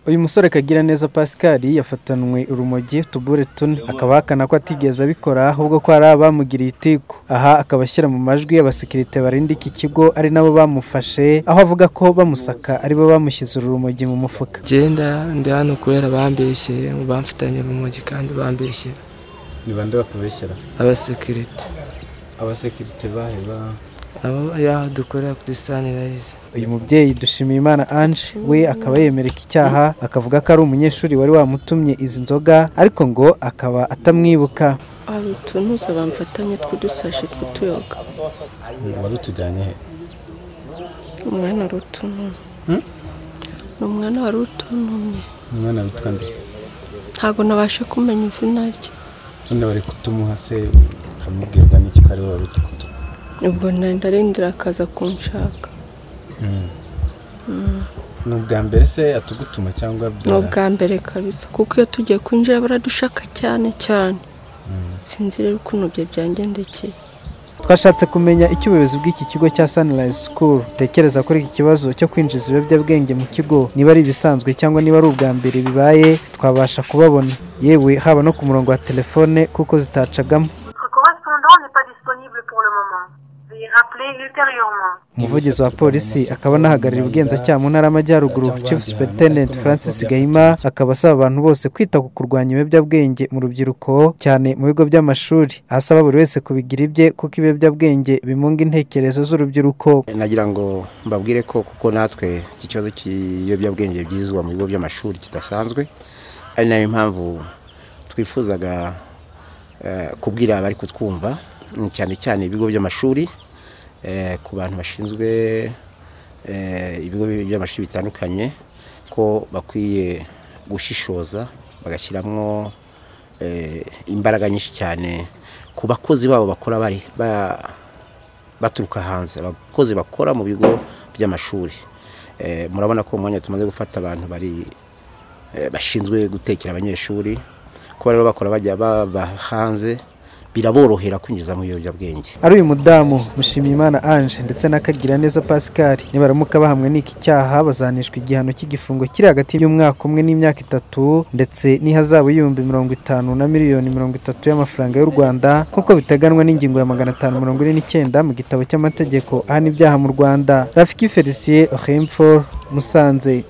Uyu musore Kagiraneza Pascal yafatanwe urumogi tubure tune akaba hakana ko atigeze abikora ahubwo ko ari abamugiriye itiko. Aha akabashyira mu majwi y'abasekirite barinda iki kigo ari nabo bamufashe, aho avuga ko bamusaka ari bo bamushyize urumogi mu mufuka. Genda ndi hano kubera bambeshye ngo bamfatanye urumogi kandi bambeshye. Ni bande bakubeshyera? Abasekirite. Abasekirite baheba abo ya dukora kuri Sunrise. Uyu mubyeyi Dushimiyimana Ange we akaba yemereka icyaha, akavuga ko ari umunyeshuri wari wamutumye izi nzoga ariko ngo akaba atamwibuka. Arutunuza bamfatanye twudusashe twutuyoga. Wari tujyanye he? Umwana rutunumye. Umwana wari utunumye. Umwana witwa nde? Ntago nabashe kumenya izina rye. None bari kutumuha se kamubwirwa n'iki kare wari utukutu? Ubwo ndarindira akaza kunshaka. N'ubwa mbere se atugutuma cyangwa n'ubwa mbere kabisa kuko iyo tugiye kwinjira baradushaka cyane. Sinzi rero ukuntu bye byangendekeye. Twashatse kumenya icyo ubuyobozi bw'iki kigo cya Sunrise School tekereza kuri iki kibazo cyo kwinjiza ibiyobyabwenge mu kigo, niba ari ibisanzwe cyangwa niba ari ubwa mbere bibaye. Twabasha kubabona yewe haba no ku murongo wa telefone kuko zitacagamo. Umuvugizi wa polisi akaba nahagarira ubugenzacyaha mu ntara y'Amajyaruguru Chief Superintendent Francis Gahima akaba asaba abantu bose kwita ku kurwanya ibiyobyabwenge mu rubyiruko cyane mu bigo by'amashuri, asaba buri wese kubigira ibye kuko ibiyobyabwenge bimunga intekerezo z'urubyiruko. Nagira ngo mbabwire ko kuko natwe iki kibazo cy'ibiyobyabwenge byizwa mu bigo by'amashuri kidasanzwe, ari nayo impamvu twifuzaga kubwira abari kutwumva cyane ibigo by'amashuri, ku bantu bashinzwe ibigo by'amashuri bitandukanye ko bakwiye gushishoza bagashyiramo imbaraga nyinshi cyane ku bakozi babo bakora baturuka hanze, abakozi bakora mu bigo by'amashuri. Murabona ko umwanya tumaze gufata abantu bashinzwe gutekera abanyeshuri ko rero bakora bajya baba hanze biraborohera kwinjiza mu biyobyabwenge. Ari uyu mudamu Mushimiyimana Ange ndetse na Kagiraneza Pascal nibaramuka bahamwe n'iki cyaha bazanishwa igihano cy'igifungo kiri hagati y'umwaka umwe n'imyaka 3 ndetse n'ihazabu $50,000 na $30,000 y'amafaranga y'u Rwanda kuko bitaganwa n'ingingo ya 549 mu gitabo cy'amategeko ahana ibyaha mu Rwanda. Rafiki Felicien Ohemfo, Musanze.